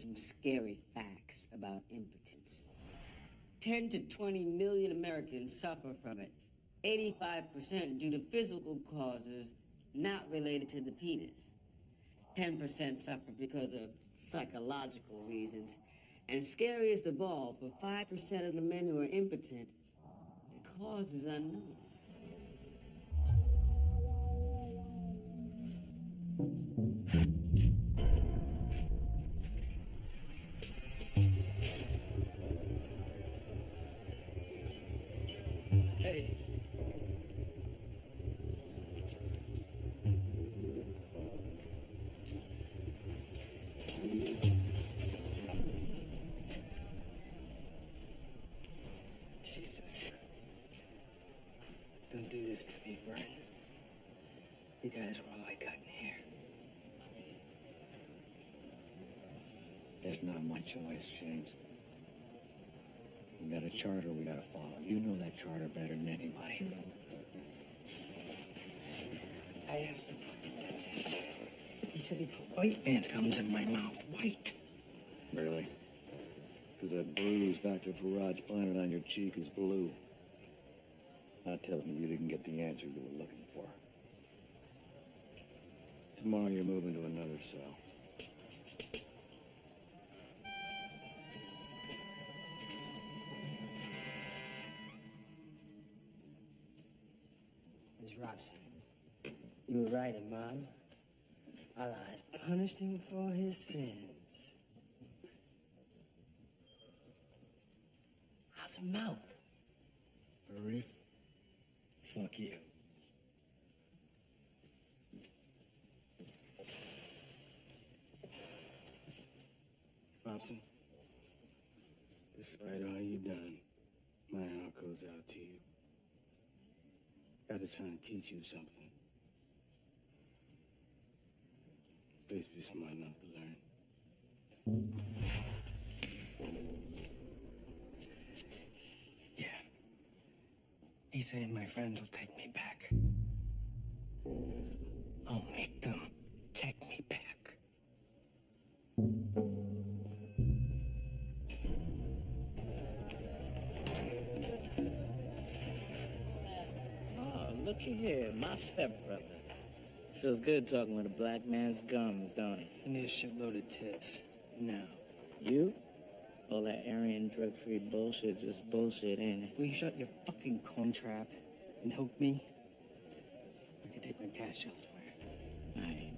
some scary facts about impotence. 10 to 20 million Americans suffer from it. 85% due to physical causes not related to the penis. 10% suffer because of psychological reasons. And scariest of all, for 5% of the men who are impotent, the cause is unknown. Hey. Jesus. Don't do this to me, Brian. You guys are all I got in here. That's not my choice, James. We got a charter we gotta follow. You know that charter better than anybody. I asked the fucking dentist. He said he put white man's gums in my mouth. White. Really? Because that bruise Dr. Faraj planted on your cheek is blue. That tells me you didn't get the answer you were looking for. Tomorrow you're moving to another cell. Ms. Robson, you were right, Imam. Allah has punished him for his sins. How's a mouth? Arif? Fuck you. Robson, despite all you done, my heart goes out to you. God is trying to teach you something. Please be smart enough to learn. Yeah. He's saying my friends will take me back. I'll make them take me back. Oh, looky here, my stepbrother. Feels good talking with a black man's gums, don't it? I need a shitload of tits. Now. You? All that Aryan drug-free bullshit, just bullshit, ain't it? Will you shut your fucking corn trap and help me? I can take my cash elsewhere. Aye,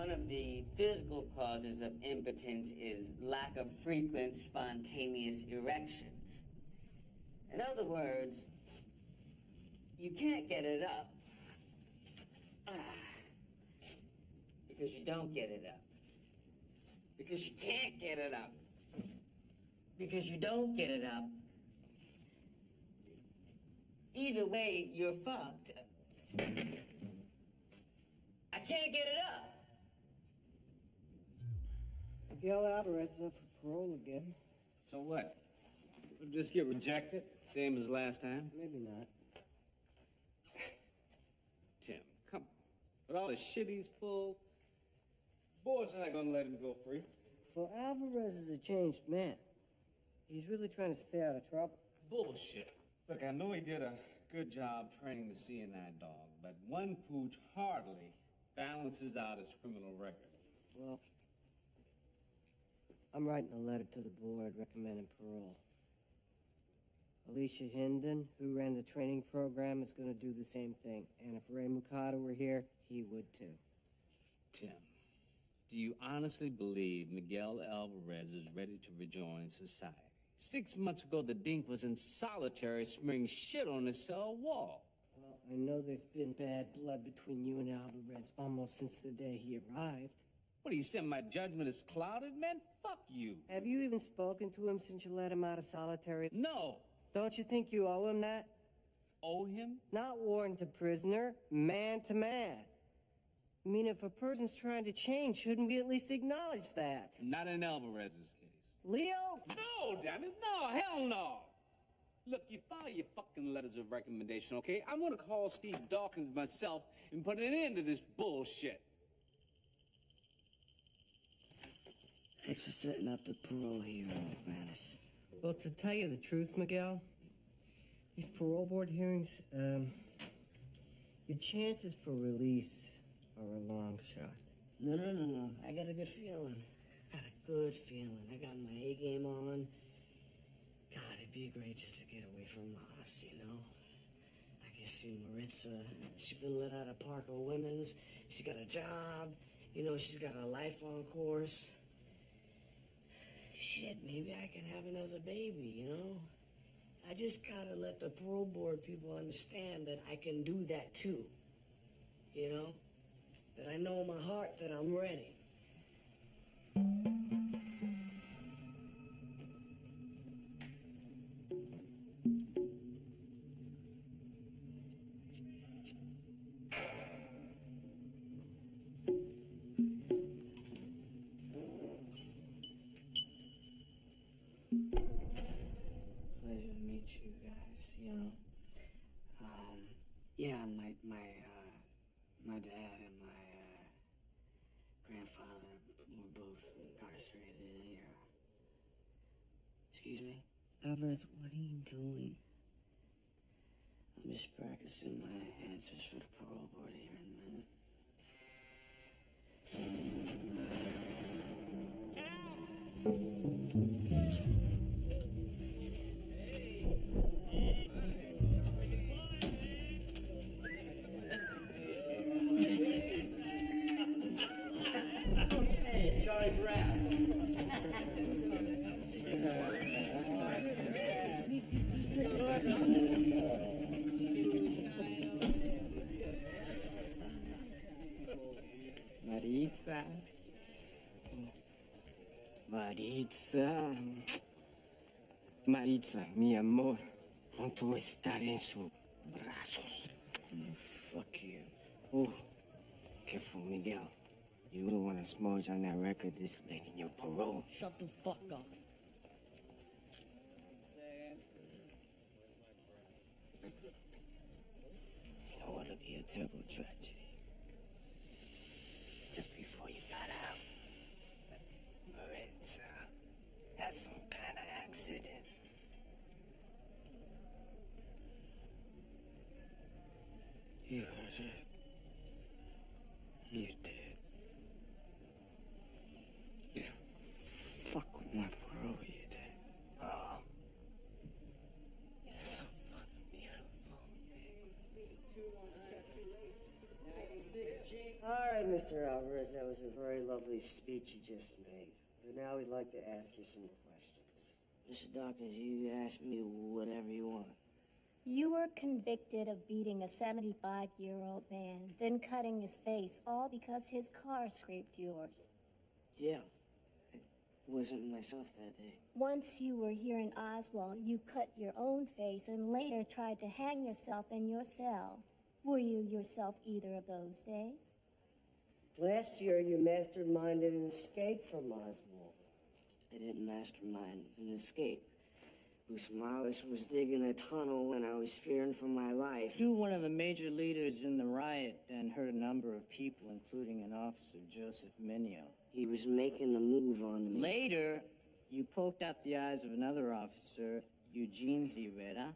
One of the physical causes of impotence is lack of frequent spontaneous erections. In other words, you can't get it up because you don't get it up. Because you can't get it up. Because you don't get it up. Either way, you're fucked. I can't get it up. Miguel Alvarez is up for parole again. So what? We'll just get rejected, same as last time? Maybe not. Tim, come on. With all the shit he's pulled, boys are not gonna let him go free. Well, Alvarez is a changed man. He's really trying to stay out of trouble. Bullshit. Look, I know he did a good job training the CNI dog, but one pooch hardly balances out his criminal record. Well, I'm writing a letter to the board recommending parole. Alicia Hinden, who ran the training program, is going to do the same thing. And if Ray Mukata were here, he would too. Tim, do you honestly believe Miguel Alvarez is ready to rejoin society? 6 months ago, the dink was in solitary smearing shit on his cell wall. Well, I know there's been bad blood between you and Alvarez almost since the day he arrived. What do you say, my judgment is clouded? Man, fuck you. Have you even spoken to him since you let him out of solitary? No. Don't you think you owe him that? Owe him? Not warden to prisoner, man to man. I mean, if a person's trying to change, shouldn't we at least acknowledge that? Not in Alvarez's case. Leo? No, damn it, no, hell no. Look, you file your fucking letters of recommendation, okay? I'm gonna call Steve Dawkins myself and put an end to this bullshit. Thanks for setting up the parole hearing, Manus. Well, to tell you the truth, Miguel, these parole board hearings, your chances for release are a long shot. No. I got a good feeling. I got my A game on. God, it'd be great just to get away from Moss, you know? I can see Maritza. She's been let out of Parker Women's. She got a job. You know, she's got a lifelong course. Shit, maybe I can have another baby, you know? I just gotta let the parole board people understand that I can do that too. You know? That I know in my heart that I'm ready. Pleasure to meet you guys, you know. Yeah, my dad and my grandfather were both incarcerated in here. Excuse me? Alvarez, what are you doing? I'm just practicing my answers for the parole board hearing, man. Hey, Charlie Brown. Maritza, mi amor, pronto estaré en sus brazos. Fuck you. Oh, careful, Miguel. You don't want to smudge on that record this late in your parole. Shut the fuck up. You know what'll be a terrible tragedy? Just before you got out, Maritza had some kind of accident. You heard her. You did. You fuck with my parole, you did. Oh. You're so fucking beautiful. All right, Mr. Alvarez, that was a very lovely speech you just made. But now we'd like to ask you some questions. Mr. Dawkins, you ask me whatever you want. You were convicted of beating a 75-year-old man, then cutting his face, all because his car scraped yours. Yeah, I wasn't myself that day. Once you were here in Oswald, you cut your own face and later tried to hang yourself in your cell. Were you yourself either of those days? Last year, you masterminded an escape from Oswald. I didn't mastermind an escape. Bruce Morales was digging a tunnel and I was fearing for my life. You were one of the major leaders in the riot and hurt a number of people, including an officer, Joseph Minio. He was making a move on me. Later, you poked out the eyes of another officer, Eugene Rivera.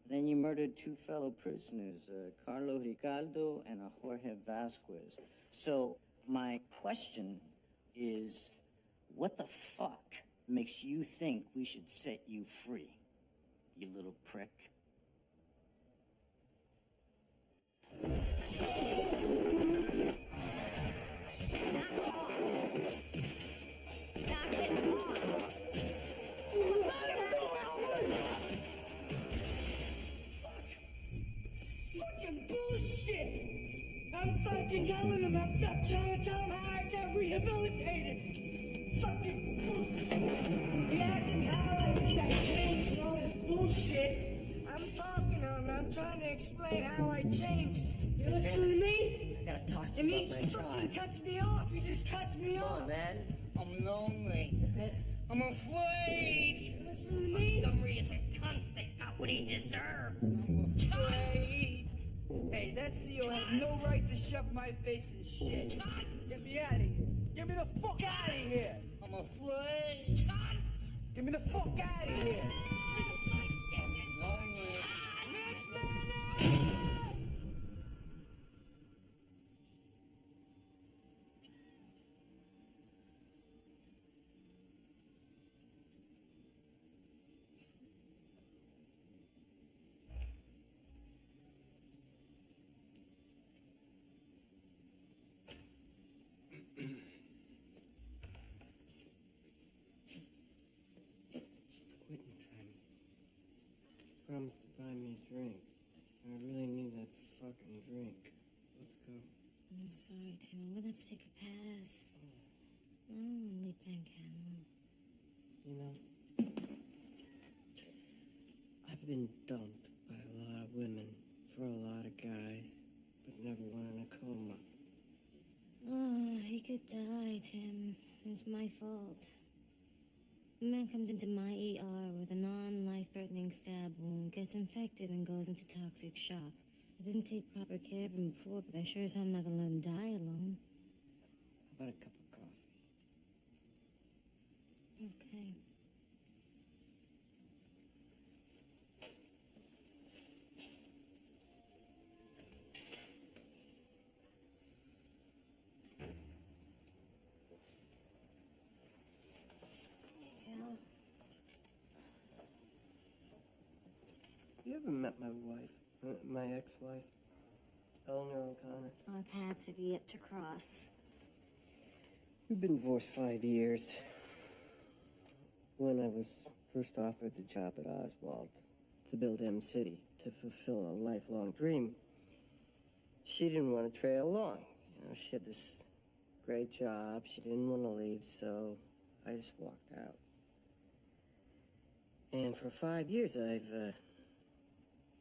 Then you murdered two fellow prisoners, Carlo Ricardo and Jorge Vasquez. So my question is, what the fuck makes you think we should set you free, you little prick? Fucking bullshit! I'm fucking telling him, I'm trying to tell him how I got rehabilitated. Fucking bullshit. He asked me how I changed and all this bullshit. I'm talking to him, I'm trying to explain how I changed. You listen to me? I gotta talk to And you he about my fucking drive. cuts me off. He just cuts me Come off. on, man. I'm lonely. I'm afraid. You listen to me? Montgomery is a cunt that got what he deserved. I'm afraid. Hey, that CEO has no right to shove my face in shit. Get me out of here. Get me the fuck out of here. I'm afraid. Get me the fuck out of here. Quitting time. Promised to buy me a drink. I really need that fucking drink. Let's go. I'm sorry, Tim. I'm gonna have to take a pass. I don't want to leave Pancamo. You know, I've been dumped by a lot of women for a lot of guys, but never one in a coma. Oh, he could die, Tim. It's my fault. A man comes into my ER with a non-life-threatening stab wound, gets infected, and goes into toxic shock. I didn't take proper care of him before, but I sure as hell am not gonna let him die alone. How about a cup of coffee? Okay. You ever met my wife, my ex-wife, Eleanor O'Connor? Our paths have yet to cross. We've been divorced 5 years. When I was first offered the job at Oswald to build M City to fulfill a lifelong dream, she didn't want to trail along. You know, she had this great job. She didn't want to leave, so I just walked out. And for 5 years,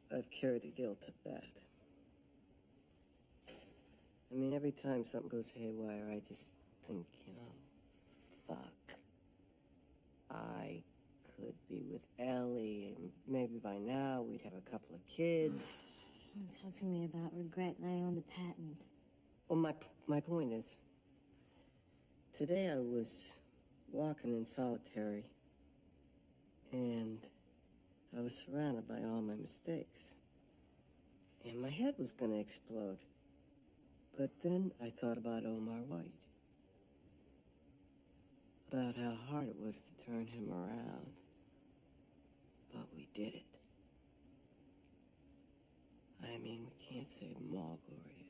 I've carried the guilt of that. I mean, every time something goes haywire, I just think, you know, fuck. I could be with Ellie, and maybe by now we'd have a couple of kids. Don't talk to me about regret. I own the patent. Well, my point is, today I was walking in solitary, and I was surrounded by all my mistakes. And my head was gonna explode. But then I thought about Omar White. About how hard it was to turn him around. But we did it. I mean, we can't save them all, Gloria.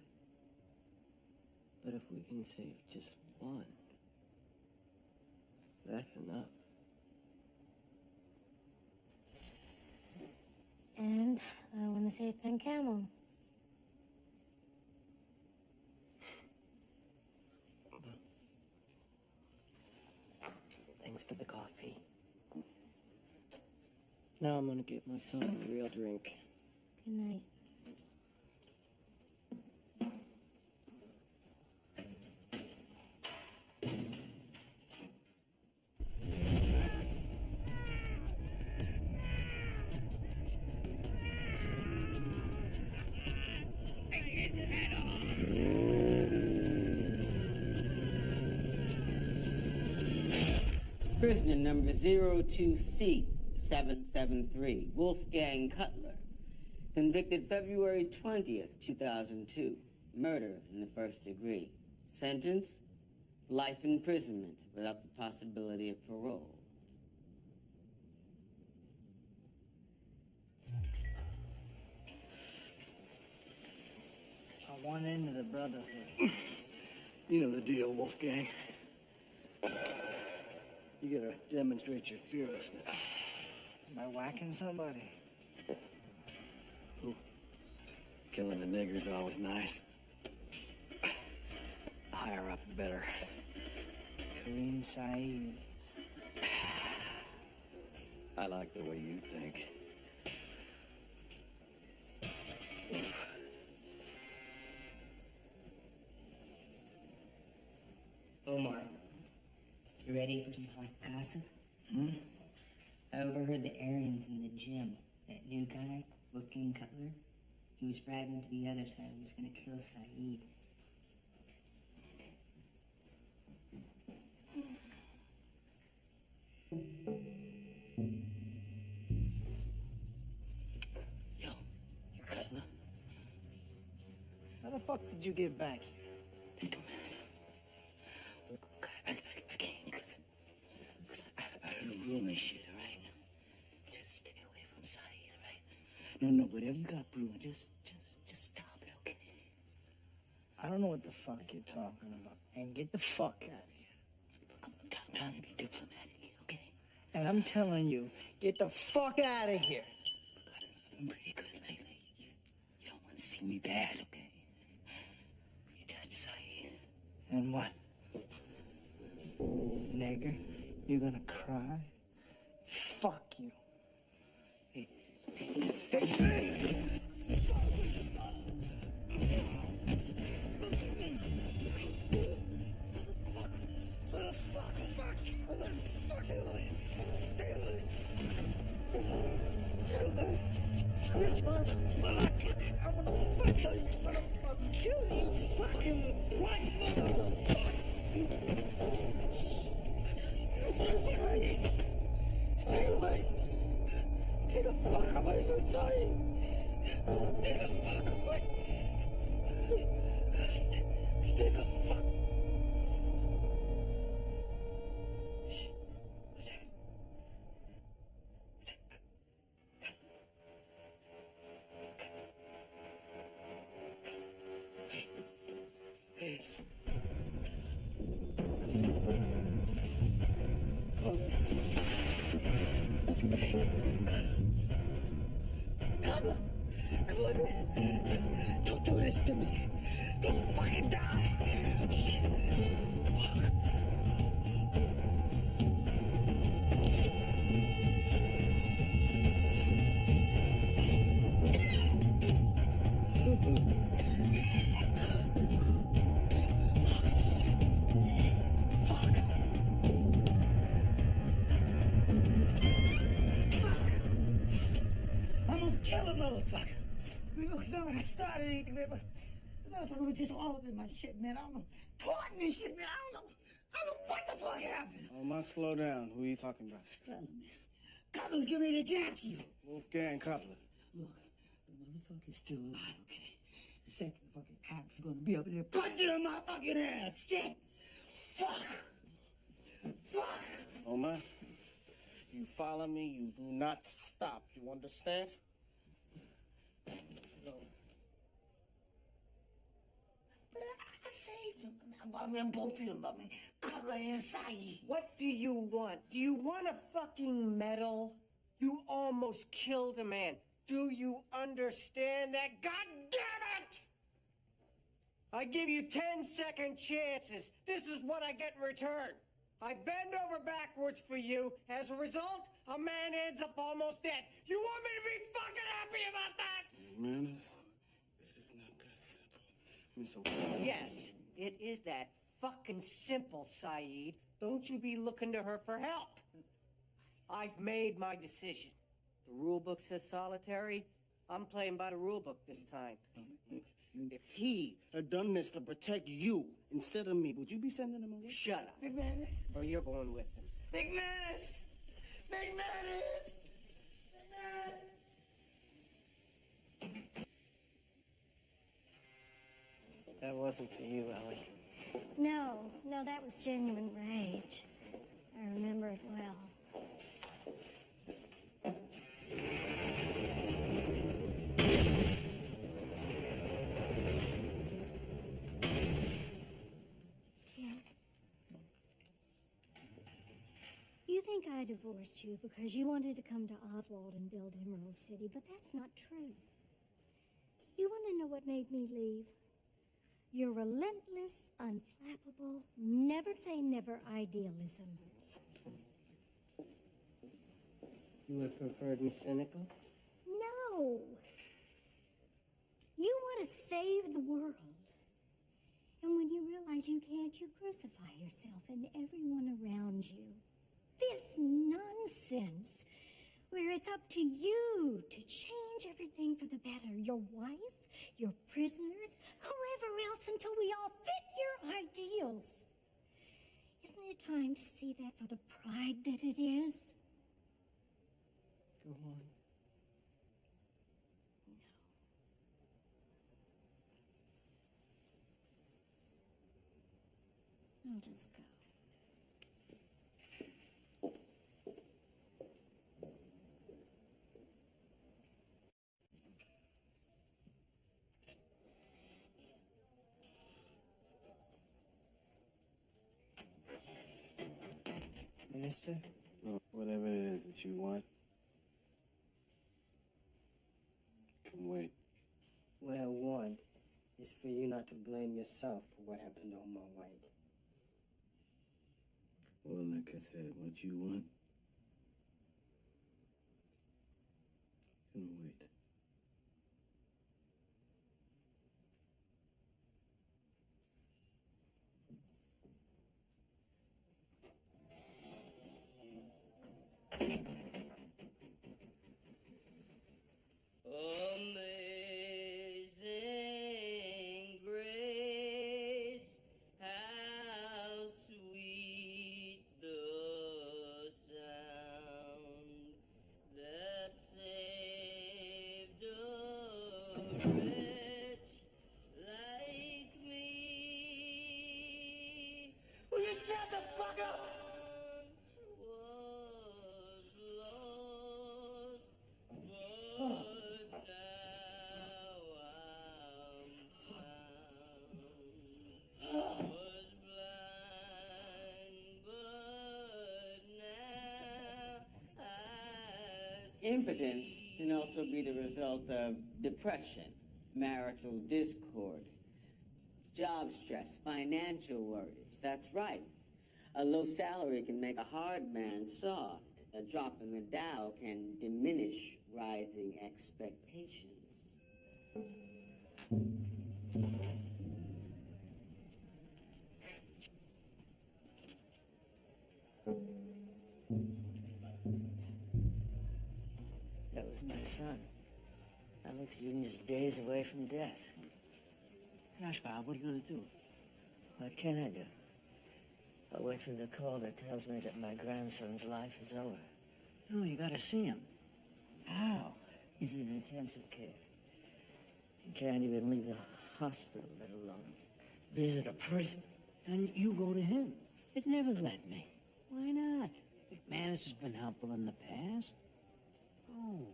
But if we can save just one, that's enough. And I want to save Pancamo. Thanks for the coffee. Now I'm gonna get myself a real drink. Good night. Prisoner number 02C773, Wolfgang Cutler. Convicted February 20th, 2002. Murder in the first degree. Sentence, Life imprisonment without the possibility of parole. I want into the Brotherhood. You know the deal, Wolfgang. You gotta demonstrate your fearlessness. By whacking somebody. Ooh. Killing a nigger's always nice. The higher up, the better. Kareem Saeed. I like the way you think. Omar, you ready for some hot gossip? I overheard the errands in the gym. That new guy, Wolfgang Cutler, he was bragging to the others how he was gonna kill Saeed. Yo, you Cutler? How the fuck did you get back here? It don't matter. Look, I can't, because I heard him brewing shit, all right? Just stay away from Saeed, all right? No, whatever you got brewing, just stop it, okay? I don't know what the fuck you're talking about. And get the fuck out of here. Look, I'm trying to be diplomatic here, okay? And I'm telling you, get the fuck out of here. Look, I've been pretty good lately. You don't want to see me bad, okay? You touch Saeed. And what? Nigger, you're gonna cry? Fuck you. Hey. Don't do this to me. Don't fucking die. Shit. Fuck. Kill a motherfucker. I mean, look, it's not like I started anything, man, but the motherfucker was just all up in my shit, man. I don't know. Taunting and shit, man. I don't know what the fuck happened. Oh, my, slow down. Who are you talking about? Cutler, man. Cutler's getting ready to jack you. Wolfgang Cutler. Look, the motherfucker's still alive, okay? The second fucking act's gonna be up in there punching in my fucking ass. Shit. Fuck. Fuck. Oh, my. You follow me, you do not stop. You understand? But I saved him. I mean, both of them. I mean, Cutler and Saeed. What do you want? Do you want a fucking medal? You almost killed a man. Do you understand that? God damn it! I give you 10-second chances. This is what I get in return. I bend over backwards for you. As a result, a man ends up almost dead. You want me to be fucking happy about that? Man, it is not that simple. I mean, so... Yes, it is that fucking simple, Saeed. Don't you be looking to her for help. I've made my decision. The rule book says solitary. I'm playing by the rule book this time. If he had done this to protect you instead of me, would you be sending him away? Shut up. Big Menace. Or you're going with him. Big Menace. Big Menace. Big Menace. That wasn't for you, Ellie. No, that was genuine rage. I remember it well. Tim, you think I divorced you because you wanted to come to Oswald and build Emerald City, but that's not true. You want to know what made me leave? Your relentless, unflappable, never say never idealism. You would prefer to be cynical? No! You want to save the world. And when you realize you can't, you crucify yourself and everyone around you. This nonsense, where it's up to you to change everything for the better. Your wife, your prisoners, whoever else, until we all fit your ideals. Isn't it time to see that for the pride that it is? Go on. No. I'll just go. Minister? Or whatever it is that you want. Can wait. What I want is for you not to blame yourself for what happened to Omar White. Well, like I said, what you want can wait. Amazing grace, how sweet the sound that saved a wretch like me. Will you shut the fuck up? Impotence can also be the result of depression, marital discord, job stress, financial worries. That's right. A low salary can make a hard man soft. A drop in the Dow can diminish rising expectations. That was my son. Alex Jr.'s days away from death. Gosh, Bob, what are you going to do? What can I do? I'll wait for the call that tells me that my grandson's life is over. No, you got to see him. How? He's in intensive care. He can't even leave the hospital, let alone visit a prison. Then you go to him. It never let me. Why not? McManus has been helpful in the past. Oh.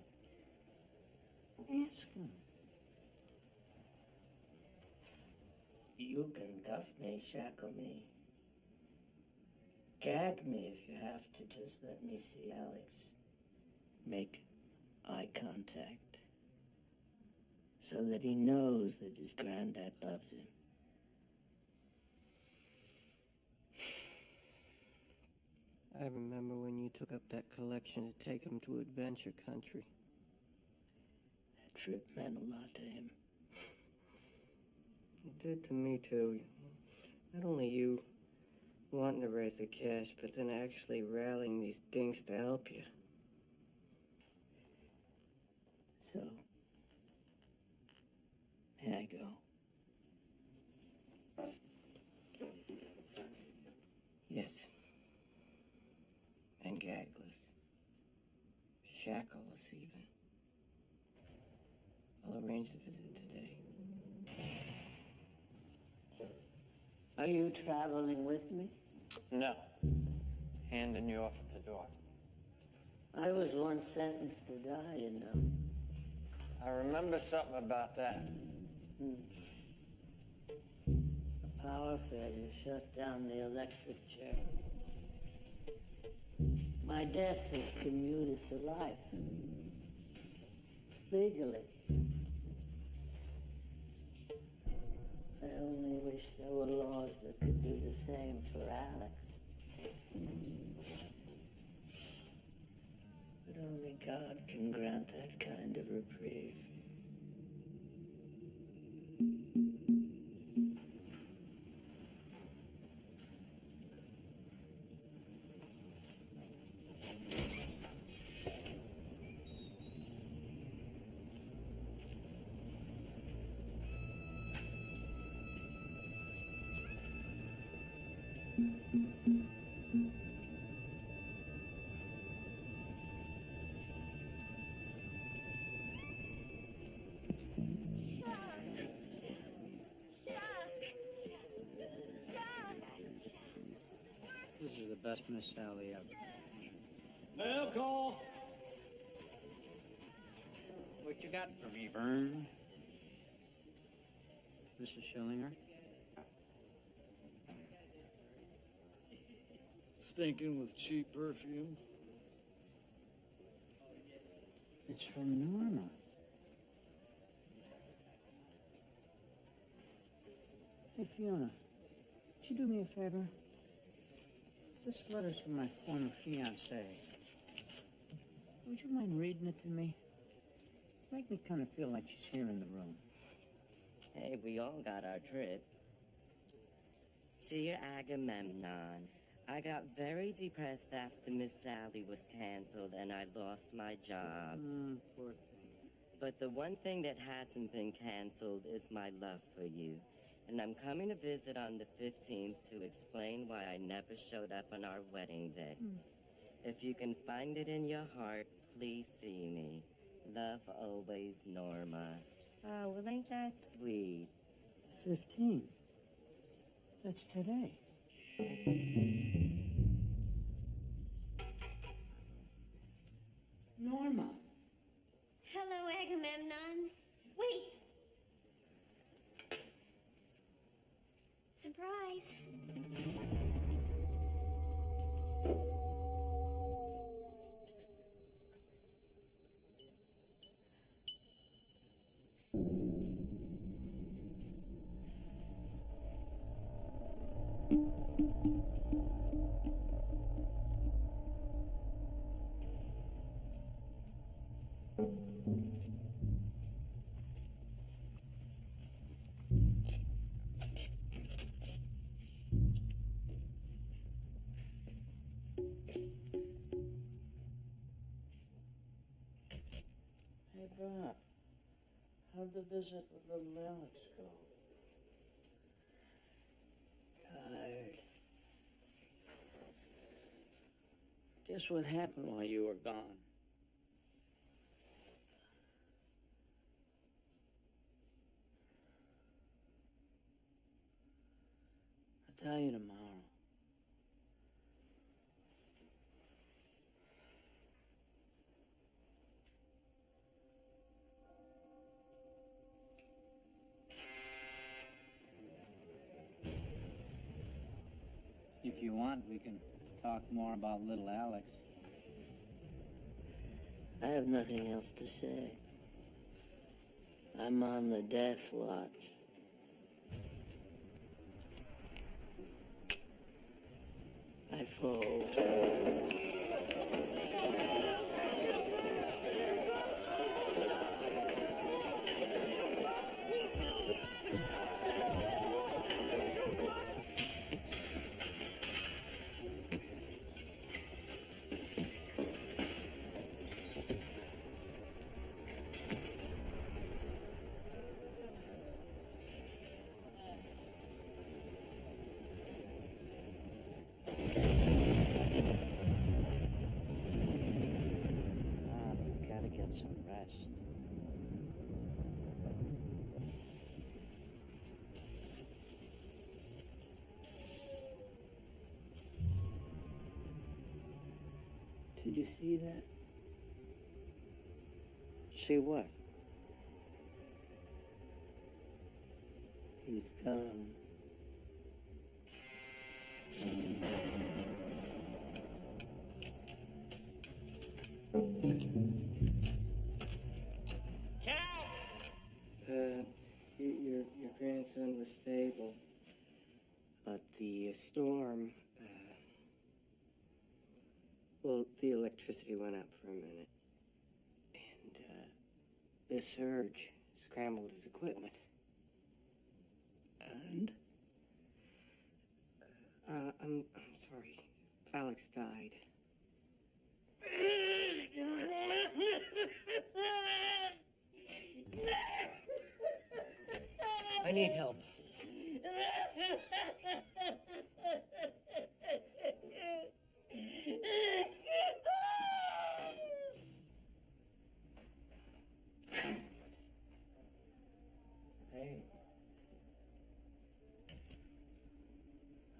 Ask him. You can cuff me, shackle me. Gag me if you have to. Just let me see Alex. Make eye contact. So that he knows that his granddad loves him. I remember when you took up that collection to take him to adventure country. That trip meant a lot to him. It did to me, too. Not only you wanting to raise the cash, but then actually rallying these dinks to help you. So, may I go? Yes. And gagless. Shackleless, even. I'll arrange the visit today. Are you traveling with me? No. Handing you off at the door. I was once sentenced to die, you know. I remember something about that. A power failure shut down the electric chair. My death was commuted to life. Legally. I only wish there were laws that could do the same for Alex. But only God can grant that kind of reprieve. This is the best Miss Sally ever. Mail call. What you got for me, Vern? Mrs. Schillinger? Stinking with cheap perfume. It's from Norma. Hey, Fiona, would you do me a favor? This letter's from my former fiancée. Would you mind reading it to me? Make me kind of feel like she's here in the room. Hey, we all got our trip. Dear Agamemnon, I got very depressed after Miss Sally was canceled and I lost my job. Poor thing. But the one thing that hasn't been canceled is my love for you. And I'm coming to visit on the 15th to explain why I never showed up on our wedding day. If you can find it in your heart, please see me. Love always, Norma. Oh, well, ain't that sweet? 15. That's today. Norma. Hello, Agamemnon. Wait. Surprise. Hey, Bob. How'd the visit with little Alex go? Tired. Guess what happened while you were gone? I'll tell you tomorrow. If you want, we can talk more about little Alex. I have nothing else to say. I'm on the death watch. I fold. Gotta get some rest. Did you see that? See what? He's gone. Your grandson was stable, but the storm, well, the electricity went out for a minute, and the surge scrambled his equipment. And I'm sorry, Alex died. I need help. Hey.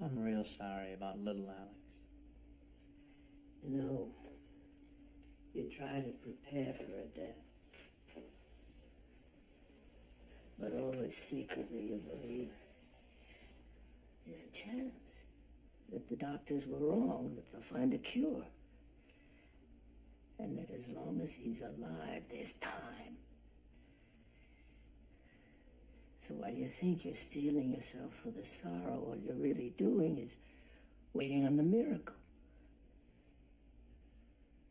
I'm real sorry about little Alex. You know, you try to prepare for a death. But always secretly you believe there's a chance that the doctors were wrong, that they'll find a cure. And that as long as he's alive, there's time. So while you think you're steeling yourself for the sorrow, all you're really doing is waiting on the miracle.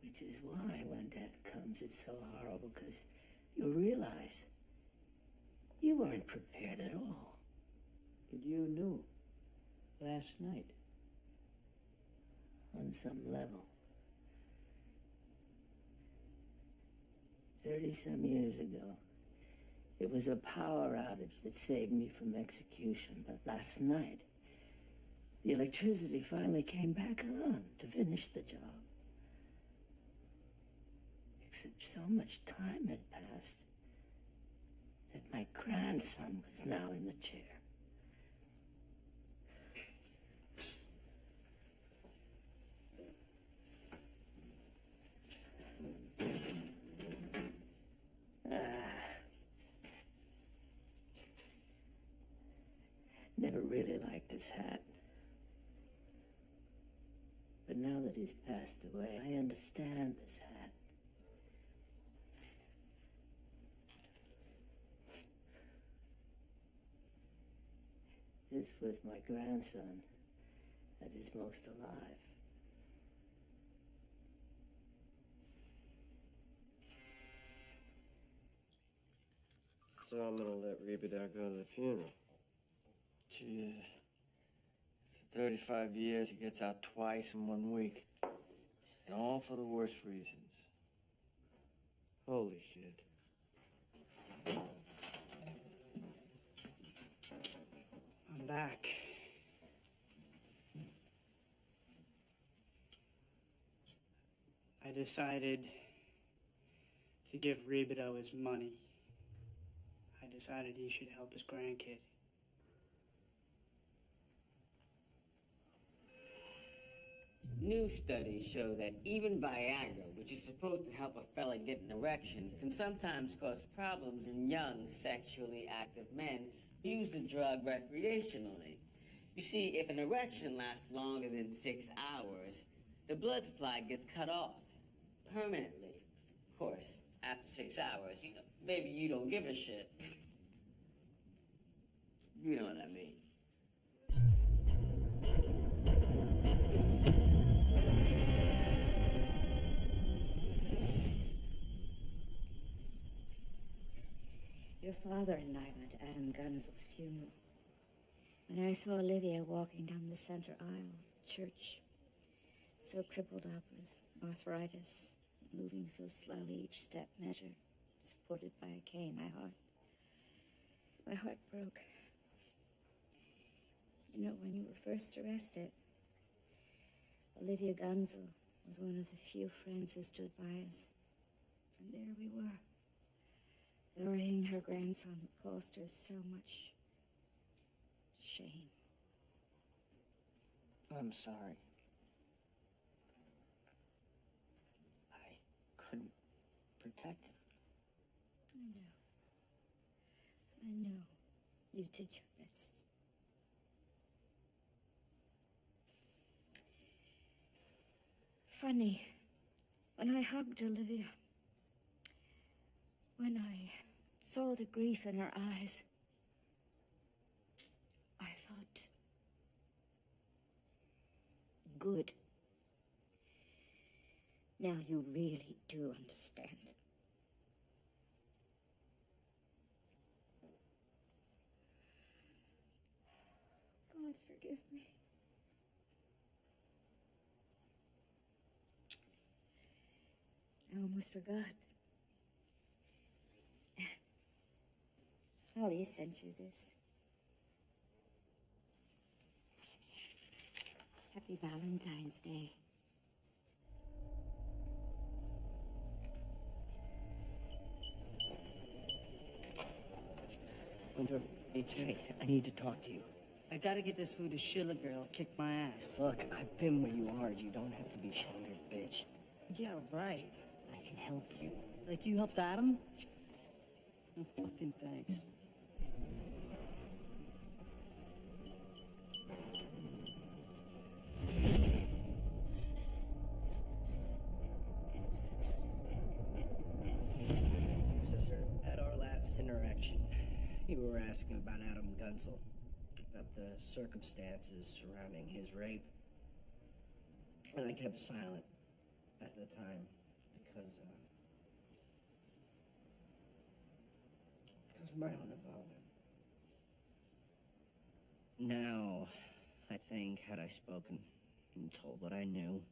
Which is why when death comes, it's so horrible, because you realize you weren't prepared at all. But you knew last night. On some level. 30-some years ago, it was a power outage that saved me from execution. But last night, the electricity finally came back on to finish the job. Except so much time had passed that my grandson was now in the chair. Never really liked this hat. But now that he's passed away, I understand this hat. This was my grandson at his most alive. So I'm gonna let Rebadar go to the funeral. Jesus. After 35 years, he gets out twice in 1 week. And all for the worst reasons. Holy shit. I'm back. I decided to give Rebido his money. I decided he should help his grandkid. New studies show that even Viagra, which is supposed to help a fella get an erection, can sometimes cause problems in young, sexually active men who use the drug recreationally. You see, if an erection lasts longer than 6 hours, the blood supply gets cut off permanently. Of course, after 6 hours, maybe you don't give a shit. You know what I mean. Your father and I went to Adam Gunsel's funeral. When I saw Olivia walking down the center aisle of the church, so crippled up with arthritis, moving so slowly, each step measured, supported by a cane, my heart broke. You know, when you were first arrested, Olivia Gunsel was one of the few friends who stood by us. And there we were, burying her grandson who caused her so much shame. I'm sorry. protect him. I know. You did your best. Funny, when I hugged Olivia, when I saw the grief in her eyes, I thought, good. Now you really do understand. God, forgive me. I almost forgot. Holly sent you this. Happy Valentine's Day. Winter, it's right. I need to talk to you. I gotta get this food to Sheila girl. Kick my ass. Look, I've been where you are. You don't have to be sheltered, bitch. Yeah, right. I can help you. Like you helped Adam? No fucking thanks. Sister, at our last interaction, you were asking about Adam Gunzel, about the circumstances surrounding his rape. And I kept silent at the time because of my own involvement. Now, I think, had I spoken and told what I knew,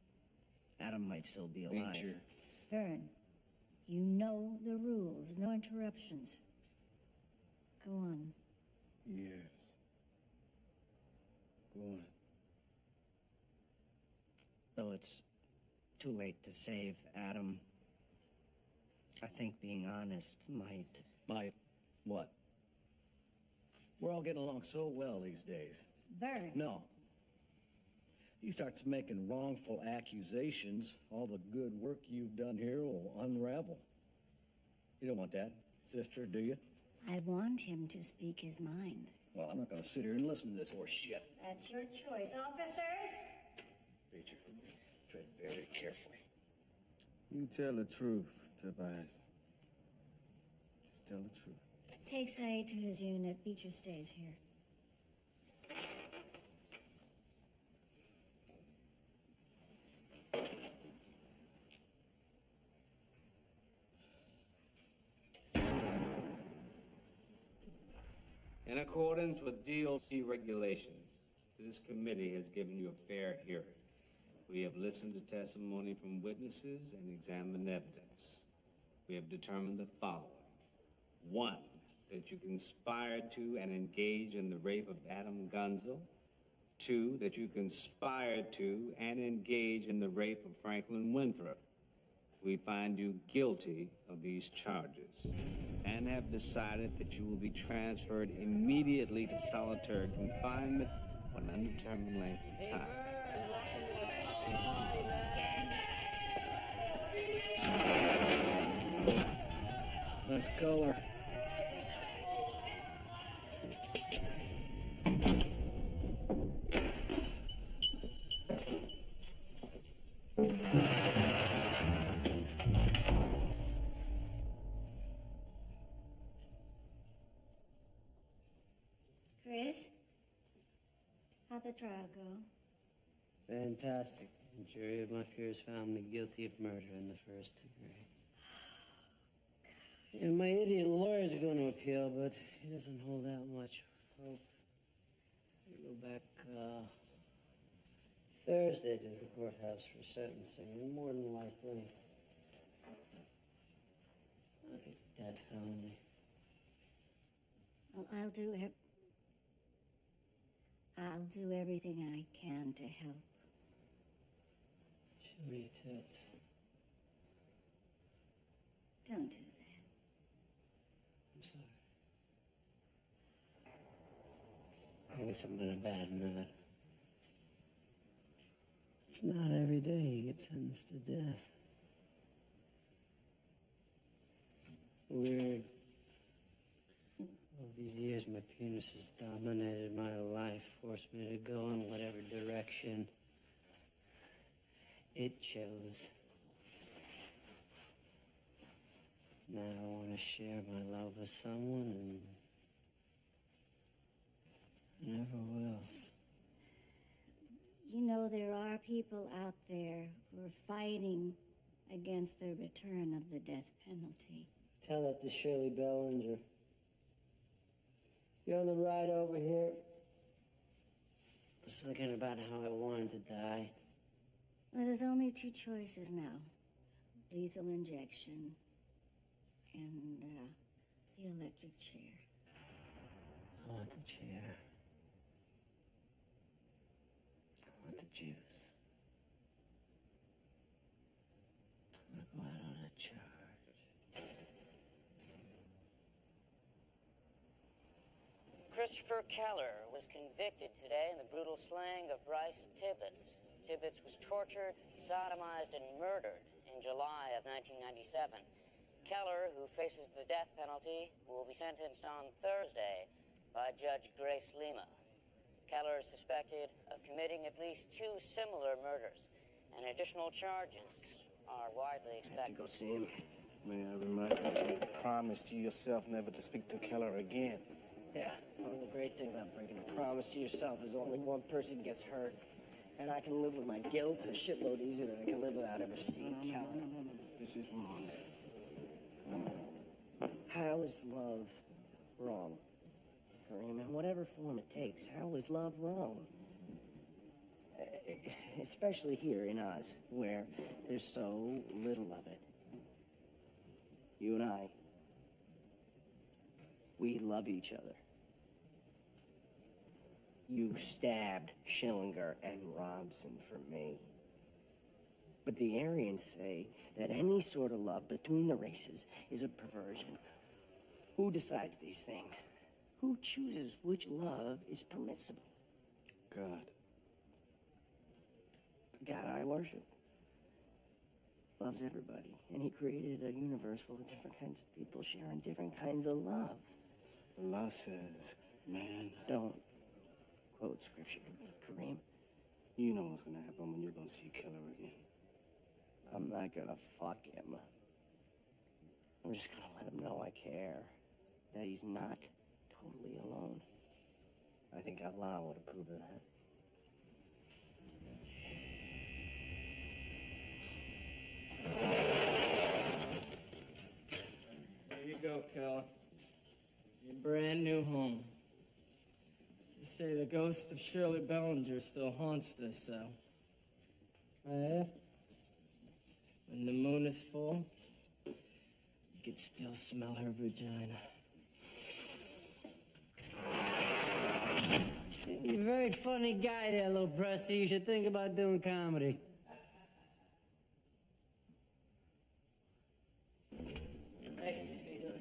Adam might still be alive. Nature. Vern, you know the rules. No interruptions. Go on. Yes. Go on. Though it's too late to save Adam, I think being honest might... Might what? We're all getting along so well these days. Vern. No. You start making wrongful accusations, all the good work you've done here will unravel. You don't want that, sister, do you? I want him to speak his mind. Well, I'm not gonna sit here and listen to this horse shit. That's your choice, officers. Beecher, tread very carefully. You tell the truth, Tobias. Just tell the truth. Take Saeed to his unit. Beecher stays here. In accordance with DOC regulations, this committee has given you a fair hearing. We have listened to testimony from witnesses and examined evidence. We have determined the following. 1, that you conspired to and engaged in the rape of Adam Gunzel. 2, that you conspired to and engaged in the rape of Franklin Winthrop. We find you guilty of these charges and have decided that you will be transferred immediately to solitary confinement for an undetermined length of time. Nice color. Chris, how'd the trial go? Fantastic. The jury of my peers found me guilty of murder in the first degree. And my idiot lawyers are going to appeal, but he doesn't hold out much hope. We go back Thursday to the courthouse for sentencing, and more than likely, I'll get death penalty. Well, I'll do everything I can to help. Show me your tits. Don't do that. I'm sorry. I guess I'm in a bad mood. It's not every day you get sentenced to death. Weird. All these years, my penis has dominated my life, forced me to go in whatever direction it chose. Now I want to share my love with someone and never will. You know, there are people out there who are fighting against the return of the death penalty. Tell that to Shirley Bellinger. You're on the ride over here. I was thinking about how I wanted to die. Well, there's only two choices now. Lethal injection and the electric chair. I want the chair. I want the juice. I'm gonna go out on a charge. Christopher Keller was convicted today in the brutal slaying of Bryce Tibbetts. Tibbetts was tortured, sodomized, and murdered in July of 1997. Keller, who faces the death penalty, will be sentenced on Thursday by Judge Grace Lima. Keller is suspected of committing at least 2 similar murders, and additional charges are widely expected. Go see him. May I remind you, you promised to yourself never to speak to Keller again. Yeah, well, the great thing about breaking a promise to yourself is only one person gets hurt. And I can live with my guilt a shitload easier than I can live without ever seeing Keller. No. This is wrong. How is love wrong? Kareem, in whatever form it takes, how is love wrong? Especially here in Oz, where there's so little of it. You and I, we love each other. You stabbed Schillinger and Robson for me. But the Aryans say that any sort of love between the races is a perversion. Who decides these things? Who chooses which love is permissible? God. The God I worship loves everybody, and he created a universe full of different kinds of people sharing different kinds of love. Allah says, man. Don't quote scripture to me, Kareem. You know what's gonna happen when you're gonna see Keller again. I'm not gonna fuck him. I'm just gonna let him know I care. That he's not totally alone. I think Allah would approve of that. There you go, Keller. Your brand new home. They say the ghost of Shirley Bellinger still haunts this cell. Oh, yeah? When the moon is full, you can still smell her vagina. You're a very funny guy there, little Presty. You should think about doing comedy. Hey, how you doing?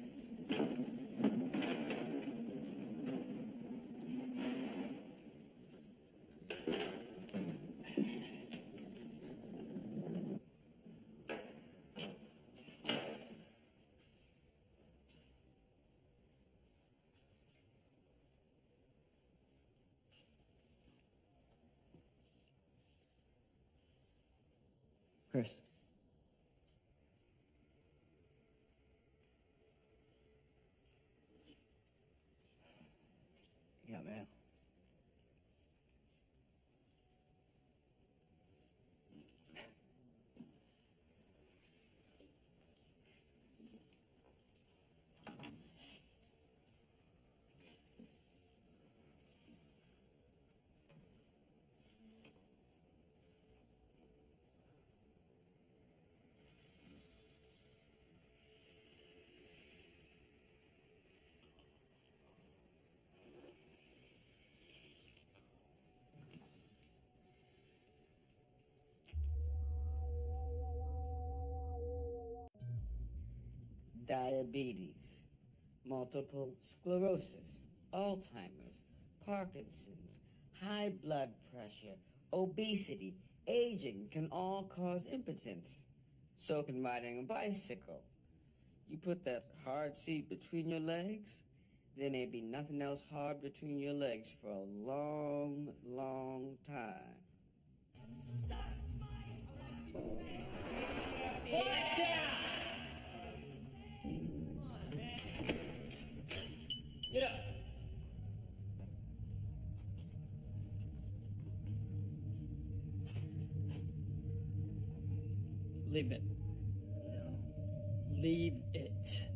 Chris. Yeah, man. Diabetes, multiple sclerosis, Alzheimer's, Parkinson's, high blood pressure, obesity, aging can all cause impotence. So can riding a bicycle. You put that hard seat between your legs, there may be nothing else hard between your legs for a long, long time. Get up. Leave it. No. Leave it.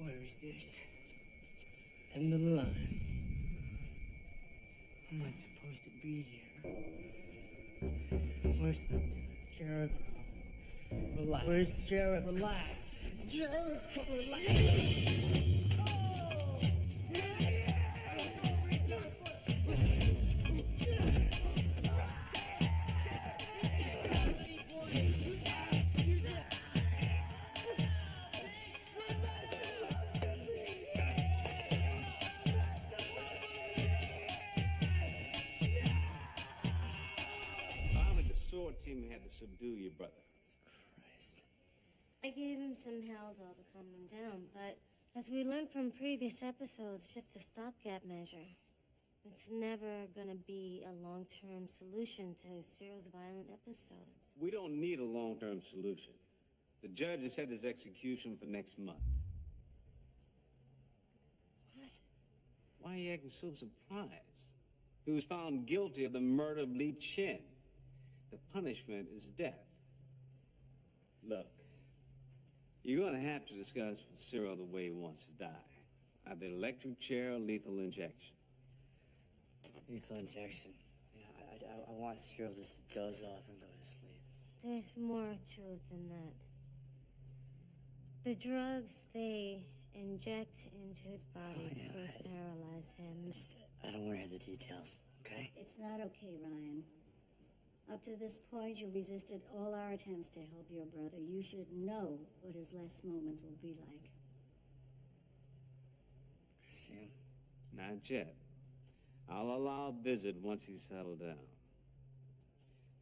Where's this? End of the line. I'm not supposed to be here. Where's Jericho? Relax. Where's Jericho? Relax. Jericho, relax. Team had to subdue your brother. Christ. I gave him some Haldol to calm him down, but as we learned from previous episodes, just a stopgap measure. It's never gonna be a long-term solution to Cyril's violent episodes. We don't need a long-term solution. The judge has set his execution for next month. What? Why are you acting so surprised? He was found guilty of the murder of Lee Chin. The punishment is death. Look, you're gonna have to discuss with Cyril the way he wants to die. Either electric chair or lethal injection. Lethal injection. Yeah, I want Cyril just to doze off and go to sleep. There's more to it than that. The drugs they inject into his body first paralyze him. I don't want to hear the details, okay? It's not okay, Ryan. Up to this point, you resisted all our attempts to help your brother. You should know what his last moments will be like. See him? Not yet. I'll allow a visit once he's settled down.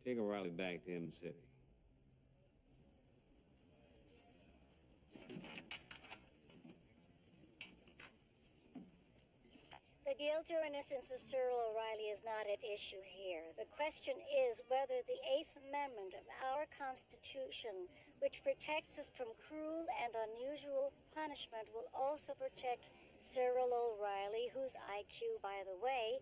Take O'Reilly back to M City. The guilt or innocence of Cyril O'Reilly is not at issue here. The question is whether the 8th Amendment of our Constitution, which protects us from cruel and unusual punishment, will also protect Cyril O'Reilly, whose IQ, by the way,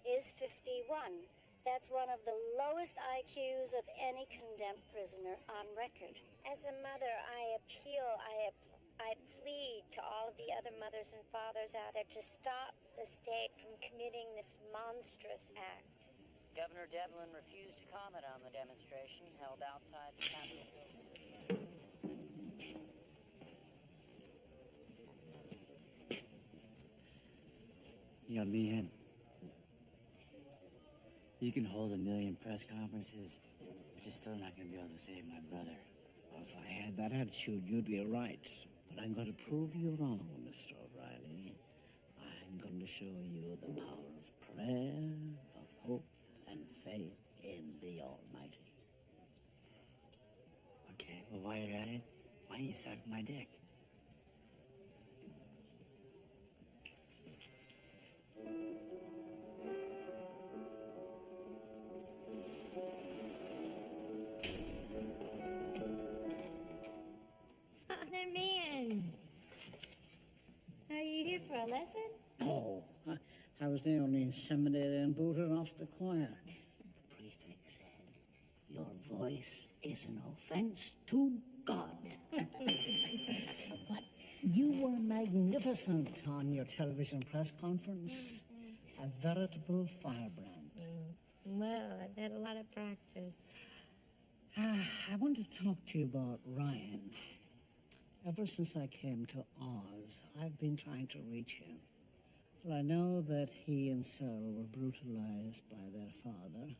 is 51. That's one of the lowest IQs of any condemned prisoner on record. As a mother, I plead to all of the other mothers and fathers out there to stop the state from committing this monstrous act. Governor Devlin refused to comment on the demonstration held outside the Capitol building. You know, me and you can hold 1,000,000 press conferences, but you're still not going to be able to save my brother. If I had that attitude, you'd be right. But I'm going to prove you wrong, Mr. O'Reilly. I'm going to show you the power of prayer, of hope, and faith in the Almighty. Okay, well, while you're at it, why don't you suck my dick? Father Man, are you here for a lesson? Oh, I was the only intimidated and booted off the choir. The prefect said, your voice is an offense to God. But you were magnificent on your television press conference. A veritable firebrand. Well, I've had a lot of practice. I wanted to talk to you about Ryan. Ever since I came to Oz, I've been trying to reach him. Well, I know that he and Cyril were brutalized by their father,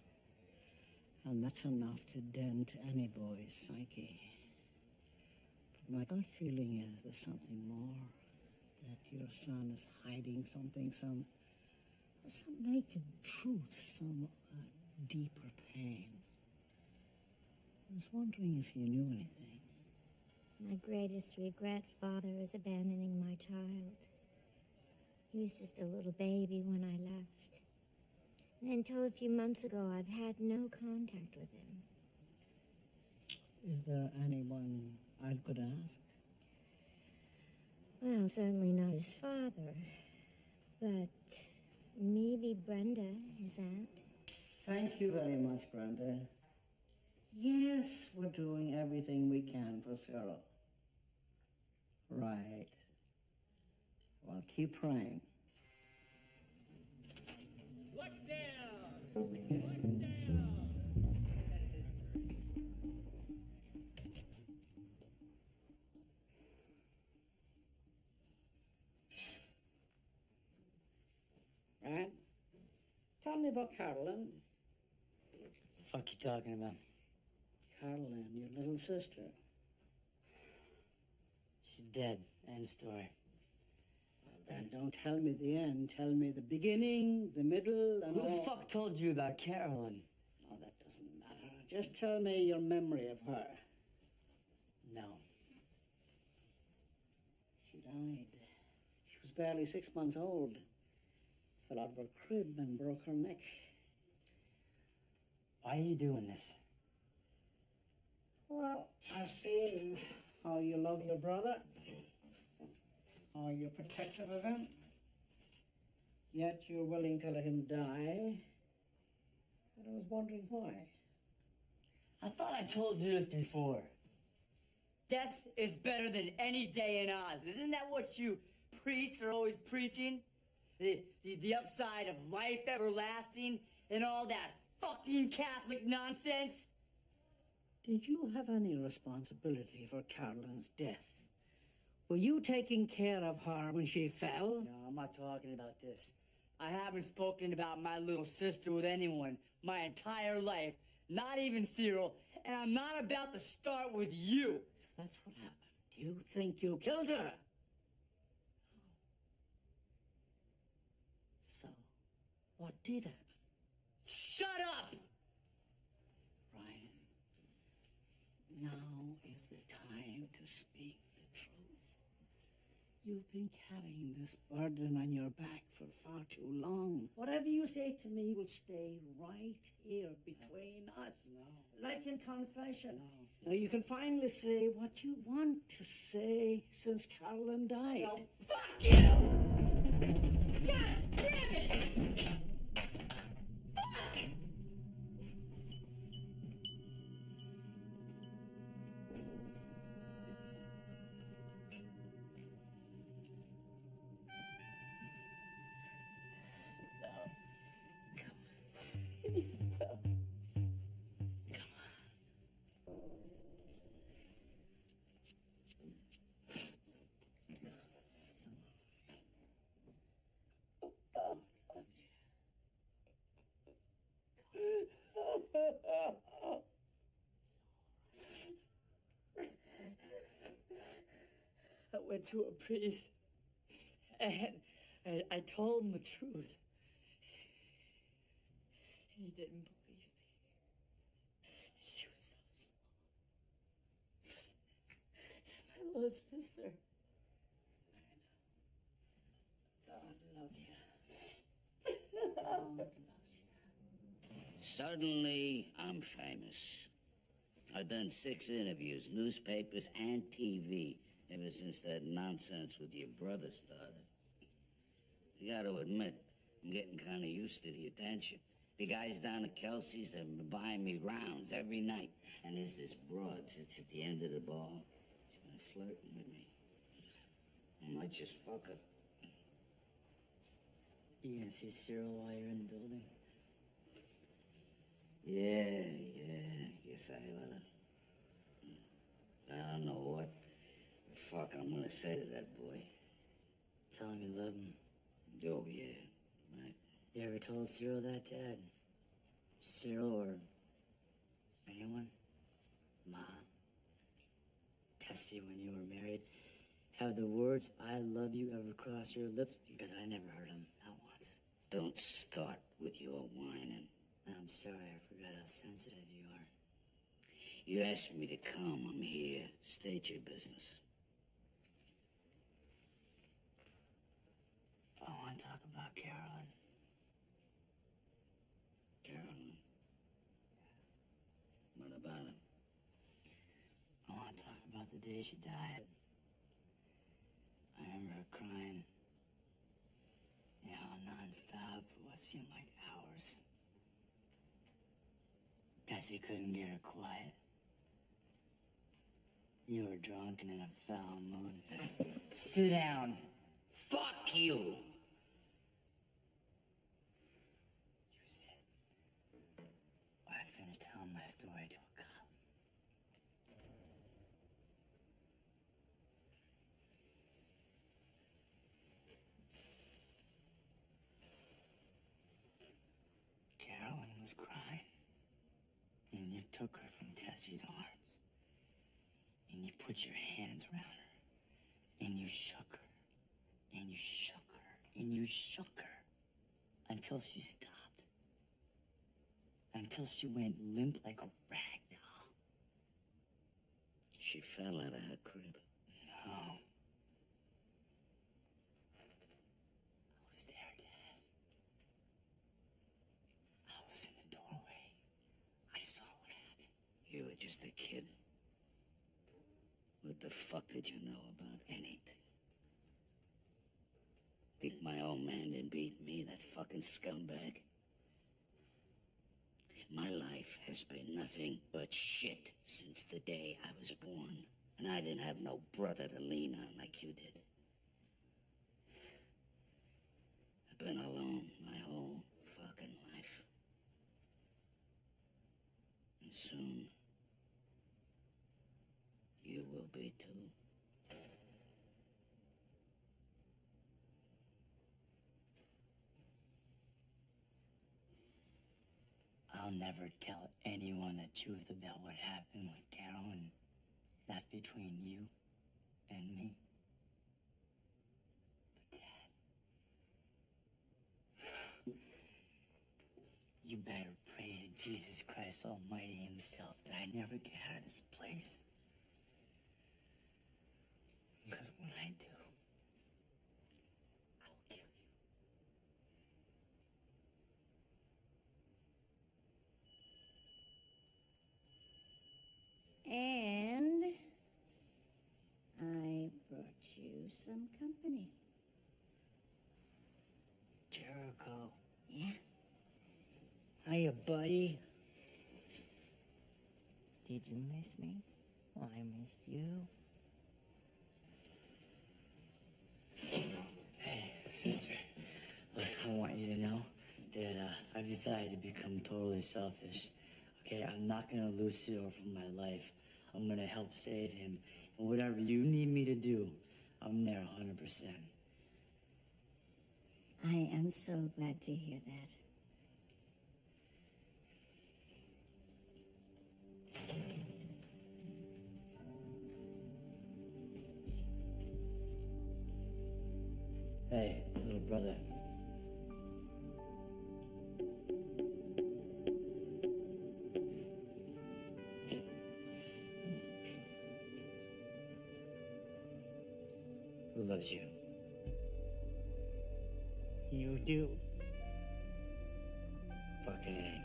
and that's enough to dent any boy's psyche. But my gut feeling is there's something more, that your son is hiding something, some naked truth, some deeper pain. I was wondering if you knew anything. My greatest regret, Father, is abandoning my child. He was just a little baby when I left. And until a few months ago, I've had no contact with him. Is there anyone I could ask? Well, certainly not his father. But maybe Brenda, his aunt. Thank you very much, Brenda. Yes, we're doing everything we can for Cyril. Right. Well, keep praying. Look down! Look down! Right? Tell me about Carolyn. What the fuck you talking about? Carolyn, your little sister. She's dead. End of story. Well, then don't tell me the end. Tell me the beginning, the middle, and Who all. the fuck told you about Carolyn? Oh, that doesn't matter. Just tell me your memory of her. No. She died. She was barely 6 months old. Fell out of her crib and broke her neck. Why are you doing this? Well, I've seen how you love your brother, how you're protective of him, yet you're willing to let him die. And I was wondering why. I thought I told you this before. Death is better than any day in Oz. Isn't that what you priests are always preaching? The upside of life everlasting and all that fucking Catholic nonsense? Did you have any responsibility for Carolyn's death? Were you taking care of her when she fell? No, I'm not talking about this. I haven't spoken about my little sister with anyone my entire life, not even Cyril, and I'm not about to start with you. So that's what happened. You think you killed her? So, what did happen? Shut up! Ryan, now is the time to speak the truth. You've been carrying this burden on your back for far too long. Whatever you say to me will stay right here between us. No. Like in confession. No. Now you can finally say what you want to say since Carolyn died. Oh, fuck you! God damn it! Fuck! I went to a priest and I told him the truth. And he didn't believe me. She was so small. My little sister. God love you. God loves you. Suddenly, I'm famous. I've done 6 interviews, newspapers and TV, ever since that nonsense with your brother started. You gotta admit, I'm getting kind of used to the attention. The guys down at Kelsey's have been buying me rounds every night. And there's this broad sits at the end of the bar. She's been flirting with me. I might just fuck her. You gonna see Cyril while you're in the building? Yeah. you say with it? I don't know what the fuck I'm gonna say to that boy. Tell him you love him. Oh, yeah, right. You ever told Cyril that, Dad? Cyril or anyone? Mom? Tessie, when you were married? Have the words I love you ever crossed your lips? Because I never heard them, not once. Don't start with your whining. I'm sorry, I forgot how sensitive you are. You asked me to come, I'm here. State your business. I want to talk about Carolyn. Carolyn? What about it? I want to talk about the day she died. I remember her crying. You know, non-stop for what seemed like hours. Tessie couldn't get her quiet. You were drunk and in a foul mood. Sit down. Fuck you! You said, when I finished telling my story to a cop. Carolyn was crying, and you took her from Tessie's arms, and you put your hands around her, and you shook her, and you shook her, and you shook her, until she stopped, until she went limp like a rag doll. She fell out of her crib. No. I was there, Dad. I was in the doorway. I saw what happened. You were just a kid. What the fuck did you know about anything? Think my old man didn't beat me, that fucking scumbag? My life has been nothing but shit since the day I was born. And I didn't have no brother to lean on like you did. I've been alone my whole fucking life. And soon, you will be too. I'll never tell anyone the truth about what happened with Carolyn. That's between you and me. But Dad, you better pray to Jesus Christ Almighty himself that I never get out of this place. Because when I do, I will kill you. And I brought you some company. Jericho. Yeah? Hiya, buddy. Did you miss me? Well, I missed you. Hey, sister. Look, I want you to know that I've decided to become totally selfish. Okay, I'm not gonna lose Cyril from my life. I'm gonna help save him. And whatever you need me to do, I'm there 100%. I am so glad to hear that. Hey, little brother. Who loves you? You do. Fucking A.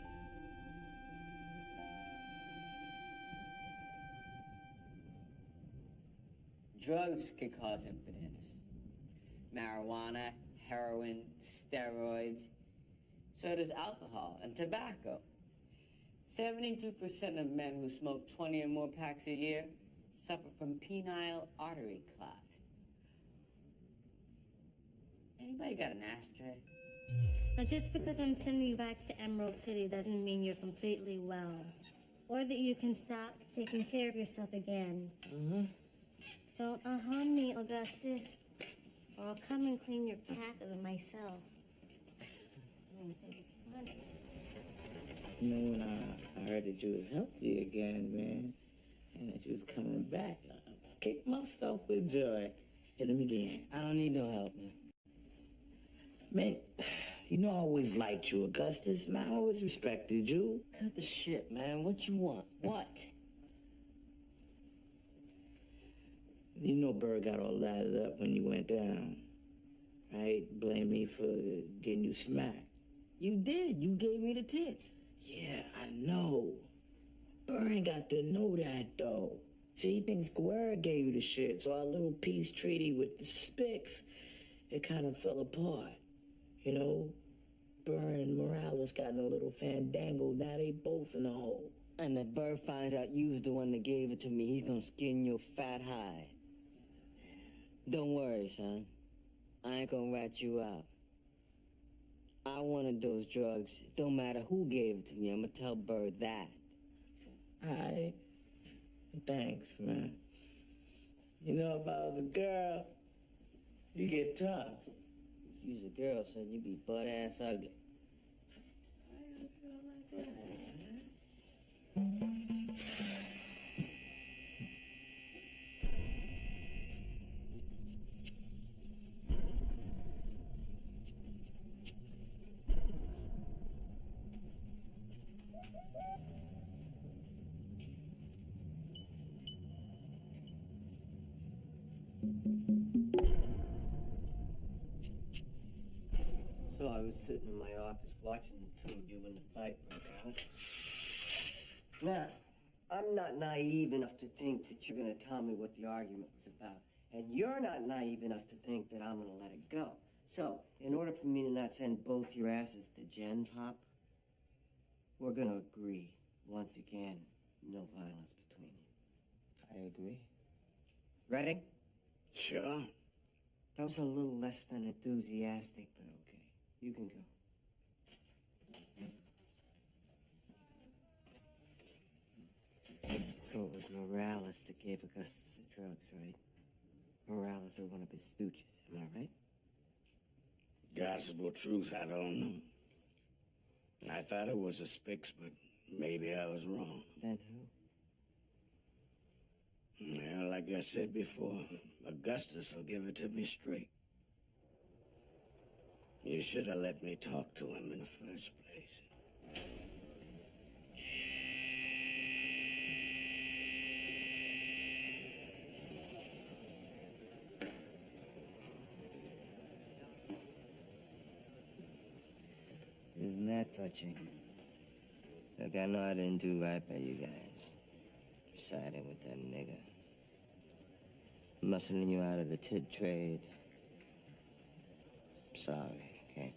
Drugs can cause impotence. Marijuana, heroin, steroids. So does alcohol and tobacco. 72% of men who smoke 20 or more packs a year suffer from penile artery clot. Anybody got an ashtray? Now, just because I'm sending you back to Emerald City doesn't mean you're completely well. Or that you can stop taking care of yourself again. Mm-hmm. Don't harm me, Augustus, or I'll come and clean your catheter myself. I don't think it's funny. You know, when I heard that you was healthy again, man, and that you was coming back, I kicked myself with joy. Hit him again. I don't need no help, man. Man, you know I always liked you, Augustus. Man, I always respected you. Cut the shit, man. What you want? What? You know Bird got all lathered up when you went down, right? Blame me for getting you smacked. You did. You gave me the tits. Yeah, I know. Bird ain't got to know that, though. See, he thinks Guerra gave you the shit, so our little peace treaty with the Spics, it kind of fell apart. You know, Burr and Morales got in a little fandangle. Now they both in the hole. And if Burr finds out you was the one that gave it to me, he's gonna skin your fat hide. Don't worry, son. I ain't gonna rat you out. I wanted those drugs. It don't matter who gave it to me. I'm gonna tell Burr that. Alright. Thanks, man. You know, if I was a girl, you get tough. If you was a girl, son, you'd be butt-ass ugly. So I was sitting in my office watching the two of you when the fight broke out. Now, I'm not naive enough to think that you're gonna tell me what the argument was about. And you're not naive enough to think that I'm gonna let it go. So, in order for me to not send both your asses to Gen Pop, we're gonna agree, once again, no violence between you. I agree. Ready? Sure. That was a little less than enthusiastic, but okay. You can go. So it was Morales that gave Augustus the drugs, right? Morales or one of his stooges, am I right? Gospel truth, I don't know. I thought it was the Spics, but maybe I was wrong. Then who? Well, like I said before, Augustus will give it to me straight. You should have let me talk to him in the first place. Isn't that touching? Look, I know I didn't do right by you guys. Siding with that nigga. Muscling you out of the tit trade. Sorry, okay?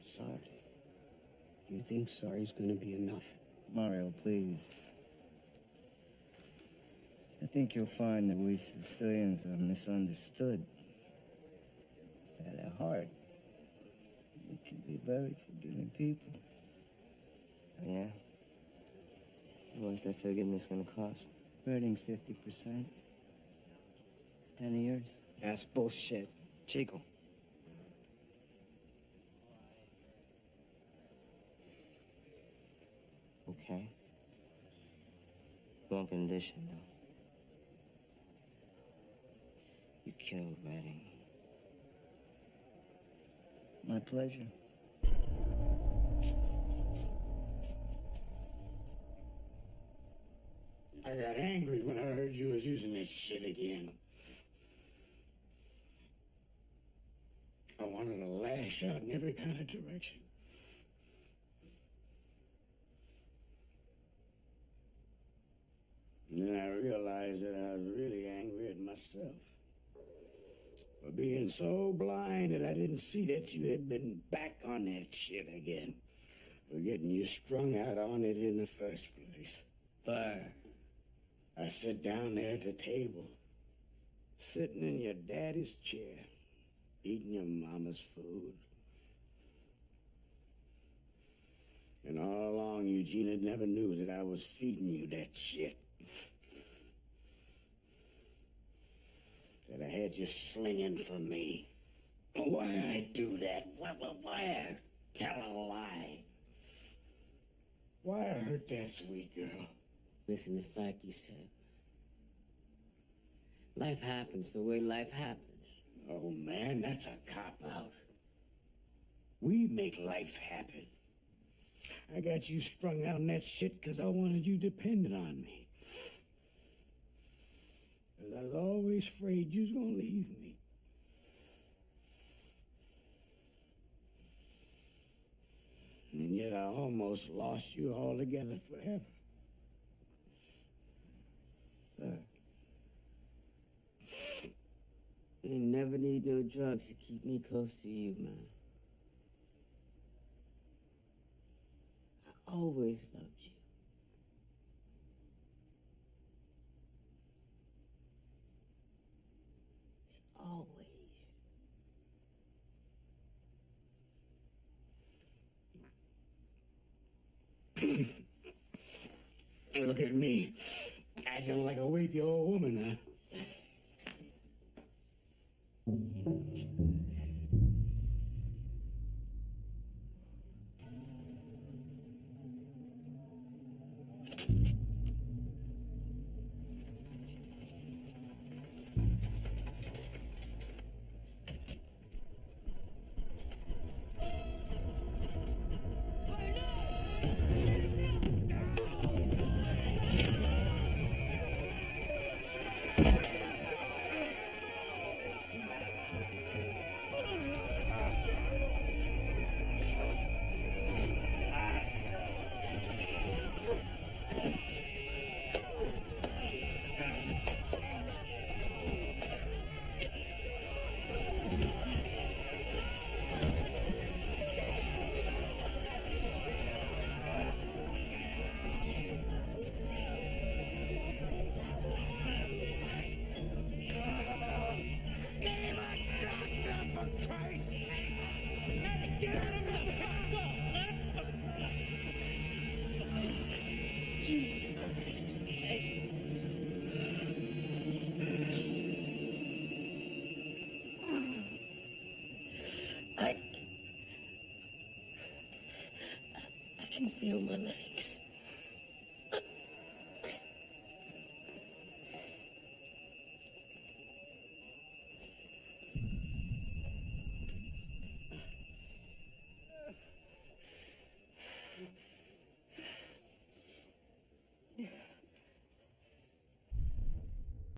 Sorry. You think sorry's gonna be enough? Mario, please. I think you'll find that we Sicilians are misunderstood. That at heart, we can be very forgiving people. Yeah? What's that forgiveness gonna cost? Earnings 50%. 10 years. That's bullshit. Chico. Okay. One condition, though. You killed Redding. My pleasure. I got angry when I heard you was using that shit again. I wanted to lash out in every kind of direction. And then I realized that I was really angry at myself for being so blind that I didn't see that you had been back on that shit again, for getting you strung out on it in the first place. But I sit down there at the table, sitting in your daddy's chair, eating your mama's food. And all along, Eugenia never knew that I was feeding you that shit. That I had you slinging for me. Why I do that? Why I tell a lie? Why I hurt that sweet girl? Listen, it's like you said. Life happens the way life happens. Oh, man, that's a cop-out. We make life happen. I got you strung out on that shit because I wanted you dependent on me. Because I was always afraid you was going to leave me. And yet I almost lost you altogether forever. You never need no drugs to keep me close to you, man. I always loved you. Always. Look at me, acting like a weepy old woman, huh? I can feel my legs.